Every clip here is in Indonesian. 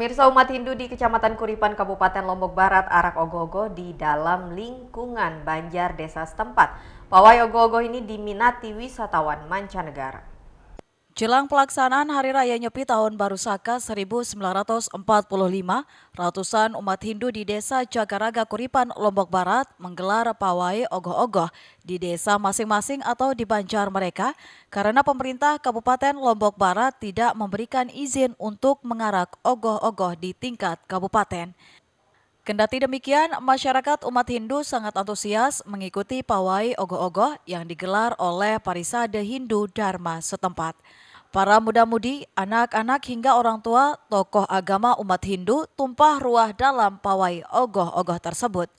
Pemirsa, umat Hindu di Kecamatan Kuripan, Kabupaten Lombok Barat arak ogoh-ogoh di dalam lingkungan Banjar desa setempat. Pawai ogoh-ogoh ini diminati wisatawan mancanegara. Jelang pelaksanaan Hari Raya Nyepi Tahun Baru Saka 1945, ratusan umat Hindu di Desa Jagaraga Kuripan, Lombok Barat menggelar pawai ogoh-ogoh di desa masing-masing atau di banjar mereka karena pemerintah Kabupaten Lombok Barat tidak memberikan izin untuk mengarak ogoh-ogoh di tingkat kabupaten. Kendati demikian, masyarakat umat Hindu sangat antusias mengikuti pawai ogoh-ogoh yang digelar oleh Parisade Hindu Dharma setempat. Para muda-mudi, anak-anak hingga orang tua, tokoh agama umat Hindu tumpah ruah dalam pawai ogoh-ogoh tersebut.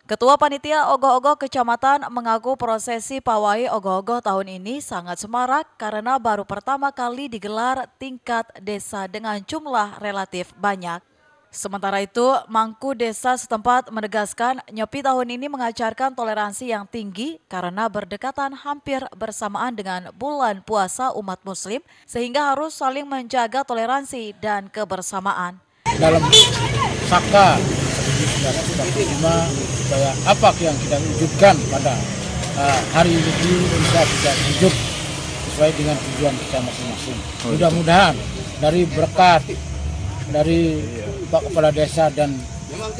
Ketua Panitia Ogoh-Ogoh Kecamatan mengaku prosesi pawai ogoh-ogoh tahun ini sangat semarak karena baru pertama kali digelar tingkat desa dengan jumlah relatif banyak. Sementara itu, Mangku Desa setempat menegaskan Nyepi tahun ini mengajarkan toleransi yang tinggi karena berdekatan hampir bersamaan dengan bulan puasa umat muslim sehingga harus saling menjaga toleransi dan kebersamaan. Dalam Saka 1945 supaya apa yang kita wujudkan pada hari ini bisa kita wujud sesuai dengan tujuan kita masing-masing. Mudah-mudahan dari berkat dari Pak Kepala Desa dan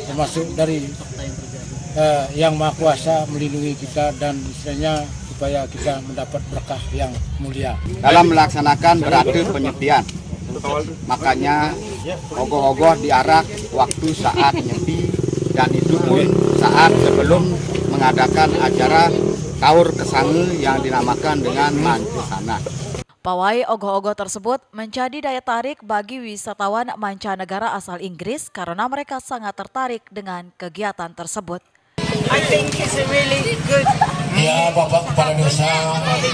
termasuk dari Yang Maha Kuasa melindungi kita dan istilahnya supaya kita mendapat berkah yang mulia. Dalam melaksanakan beradu penyepian, makanya ogoh-ogoh diarak waktu saat nyepi dan itu pun saat sebelum mengadakan acara Kaur Kesange yang dinamakan dengan Mancusana. Pawai ogoh-ogoh tersebut menjadi daya tarik bagi wisatawan mancanegara asal Inggris karena mereka sangat tertarik dengan kegiatan tersebut. I think it's a really good Ya, Bapak Kepala Desa,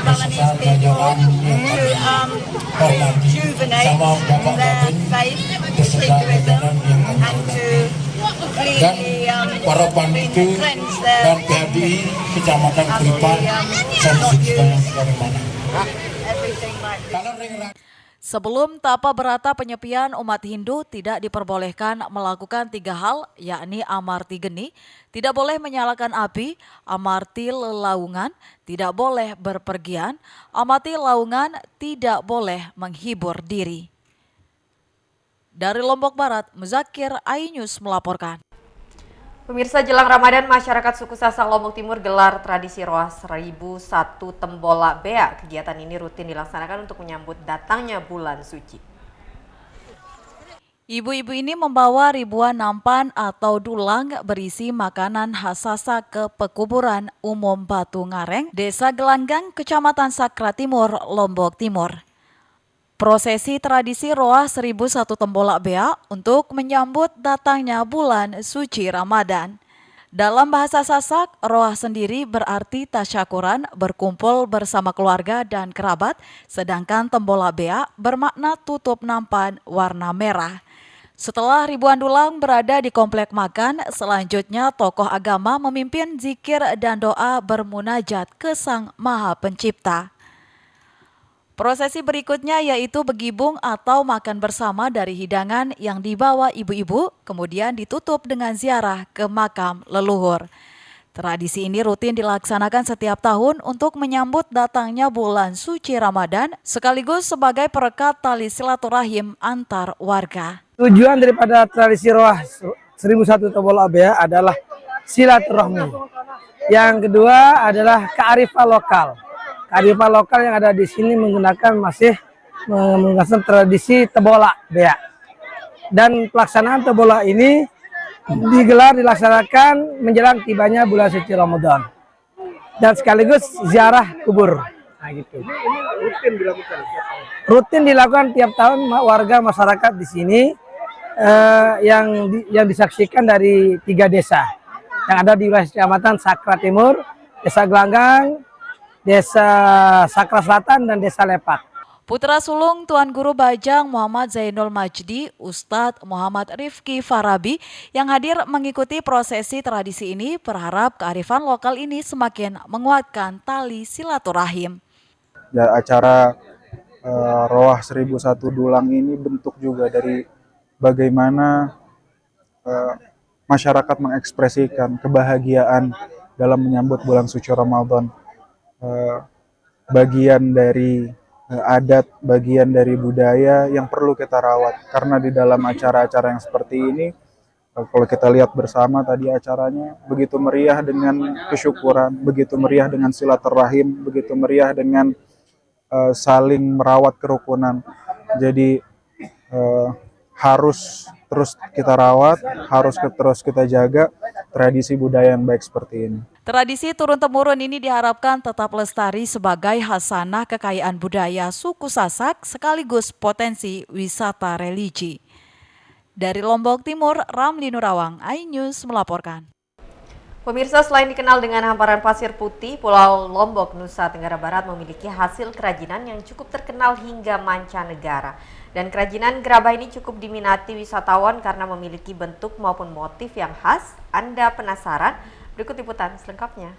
beserta jajaran yang kami rejuvenate sama Bapak their Babin, faith, beserta Hinduism, jajaran yang kami and to dan completely para panitu cleanse dan their PHDI Kecamatan Kuripan dan dari mana. everything like this. Sebelum tapa berata penyepian, umat Hindu tidak diperbolehkan melakukan 3 hal, yakni amarti geni, tidak boleh menyalakan api, amarti lelaungan, tidak boleh berpergian, amati laungan, tidak boleh menghibur diri. Dari Lombok Barat, Muzakir Ainews melaporkan. Pemirsa, jelang Ramadan, masyarakat suku Sasak Lombok Timur gelar tradisi Roah 1001 Tembolak Bea. Kegiatan ini rutin dilaksanakan untuk menyambut datangnya bulan suci. Ibu-ibu ini membawa ribuan nampan atau dulang berisi makanan khas Sasak ke pekuburan umum Batu Ngareng, Desa Gelanggang, Kecamatan Sakra Timur, Lombok Timur. Prosesi tradisi Roah 1001 Tembolak Bea untuk menyambut datangnya bulan suci Ramadan. Dalam bahasa Sasak, Roah sendiri berarti tasyakuran, berkumpul bersama keluarga dan kerabat, sedangkan Tembolak Bea bermakna tutup nampan warna merah. Setelah ribuan dulang berada di komplek makan, selanjutnya tokoh agama memimpin zikir dan doa bermunajat ke Sang Maha Pencipta. Prosesi berikutnya yaitu begibung atau makan bersama dari hidangan yang dibawa ibu-ibu, kemudian ditutup dengan ziarah ke makam leluhur. Tradisi ini rutin dilaksanakan setiap tahun untuk menyambut datangnya bulan suci Ramadan, sekaligus sebagai perekat tali silaturahim antar warga. Tujuan daripada tradisi Roah 1001 Tembolak Bea adalah silaturahmi. Yang kedua adalah kearifan lokal. Kearifan lokal yang ada di sini masih menggunakan tradisi Tembolak Bea. Dan pelaksanaan Tembolak ini dilaksanakan menjelang tibanya bulan suci Ramadan. Dan sekaligus ziarah kubur. Nah, gitu. Ini rutin dilakukan? Rutin dilakukan tiap tahun warga masyarakat di sini yang disaksikan dari 3 desa yang ada di wilayah Kecamatan Sakra Timur, Desa Gelanggang, Desa Sakra Selatan, dan Desa Lepak. Putra sulung Tuan Guru Bajang Muhammad Zainul Majdi, Ustadz Muhammad Rifki Farabi yang hadir mengikuti prosesi tradisi ini berharap kearifan lokal ini semakin menguatkan tali silaturahim. Ya, acara Roah 1001 Dulang ini bentuk juga dari bagaimana masyarakat mengekspresikan kebahagiaan dalam menyambut bulan suci Ramadan. Bagian dari adat, bagian dari budaya yang perlu kita rawat. Karena di dalam acara-acara yang seperti ini, kalau kita lihat bersama tadi acaranya, begitu meriah dengan kesyukuran, begitu meriah dengan silaturahim, begitu meriah dengan saling merawat kerukunan. Jadi harus terus kita rawat, harus terus kita jaga tradisi budaya yang baik seperti ini. Tradisi turun-temurun ini diharapkan tetap lestari sebagai hasanah kekayaan budaya suku Sasak sekaligus potensi wisata religi. Dari Lombok Timur, Ramli Nurawang, iNews melaporkan. Pemirsa, selain dikenal dengan hamparan pasir putih, Pulau Lombok, Nusa Tenggara Barat memiliki hasil kerajinan yang cukup terkenal hingga mancanegara. Dan kerajinan gerabah ini cukup diminati wisatawan karena memiliki bentuk maupun motif yang khas. Anda penasaran? Berikut liputan selengkapnya.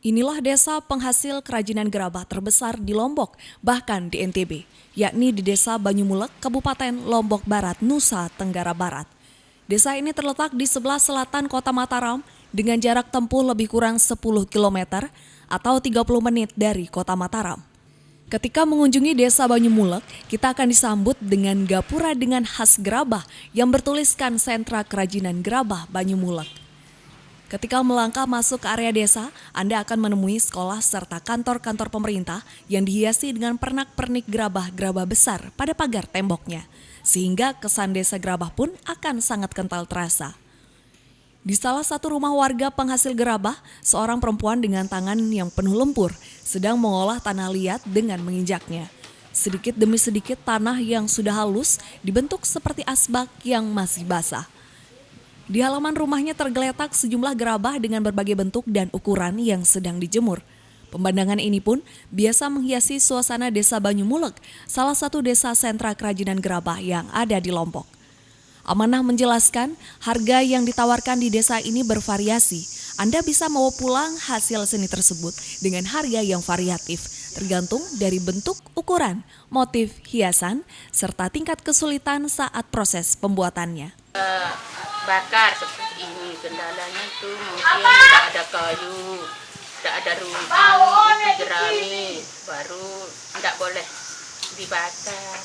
Inilah desa penghasil kerajinan gerabah terbesar di Lombok, bahkan di NTB, yakni di Desa Banyumulek, Kabupaten Lombok Barat, Nusa Tenggara Barat. Desa ini terletak di sebelah selatan kota Mataram dengan jarak tempuh lebih kurang 10 km atau 30 menit dari kota Mataram. Ketika mengunjungi Desa Banyumulek, kita akan disambut dengan gapura dengan khas gerabah yang bertuliskan Sentra Kerajinan Gerabah Banyumulek. Ketika melangkah masuk ke area desa, Anda akan menemui sekolah serta kantor-kantor pemerintah yang dihiasi dengan pernak-pernik gerabah-gerabah besar pada pagar temboknya, sehingga kesan desa gerabah pun akan sangat kental terasa. Di salah satu rumah warga penghasil gerabah, seorang perempuan dengan tangan yang penuh lumpur sedang mengolah tanah liat dengan menginjaknya. Sedikit demi sedikit tanah yang sudah halus dibentuk seperti asbak yang masih basah. Di halaman rumahnya tergeletak sejumlah gerabah dengan berbagai bentuk dan ukuran yang sedang dijemur. Pemandangan ini pun biasa menghiasi suasana Desa Banyumulek, salah satu desa sentra kerajinan gerabah yang ada di Lombok. Amanah menjelaskan, harga yang ditawarkan di desa ini bervariasi. Anda bisa membawa pulang hasil seni tersebut dengan harga yang variatif, tergantung dari bentuk, ukuran, motif, hiasan, serta tingkat kesulitan saat proses pembuatannya. Bakar seperti ini, kendalanya itu mungkin tidak ada kayu, tidak ada rumah, itu jerami, baru tidak boleh dibakar.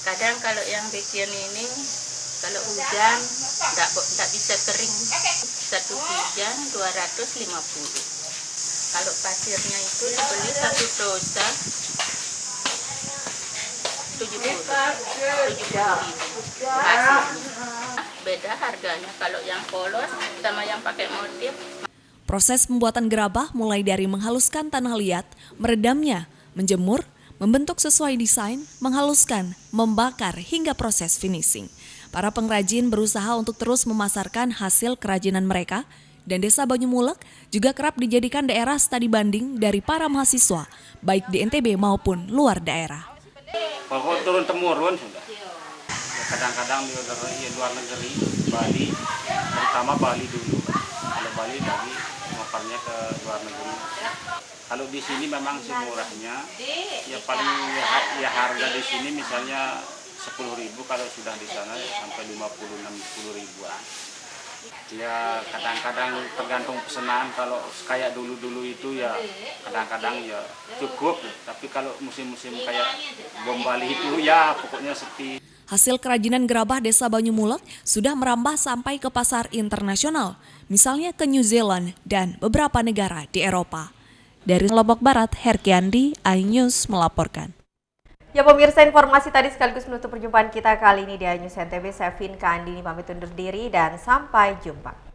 Kadang kalau yang bikin ini, kalau hujan tidak bisa kering, satu kijang 250. Kalau pasirnya itu dibeli satu dosa 70 ribu. Beda harganya kalau yang polos sama yang pakai motif. Proses pembuatan gerabah mulai dari menghaluskan tanah liat, meredamnya, menjemur, membentuk sesuai desain, menghaluskan, membakar hingga proses finishing. Para pengrajin berusaha untuk terus memasarkan hasil kerajinan mereka dan Desa Banyumulek juga kerap dijadikan daerah studi banding dari para mahasiswa baik di NTB maupun luar daerah. Kalau turun-temurun sudah. Kadang-kadang di luar negeri, Bali, terutama Bali dulu. Kalau Bali tadi ngopernya ke luar negeri. Kalau di sini memang sih murahnya, ya paling ya harga di sini misalnya 10.000, kalau sudah di sana sampai 50-60 ribuan. Ya kadang-kadang tergantung pesanan, kalau kayak dulu-dulu itu ya kadang-kadang ya cukup, tapi kalau musim-musim kayak bom Bali itu ya pokoknya sepi. Hasil kerajinan gerabah Desa Banyumulek sudah merambah sampai ke pasar internasional, misalnya ke New Zealand dan beberapa negara di Eropa. Dari Lombok Barat, Herkiandi, iNews melaporkan. Ya pemirsa, informasi tadi sekaligus menutup perjumpaan kita kali ini di iNews NTB. Saya Vin Kandini pamit undur diri dan sampai jumpa.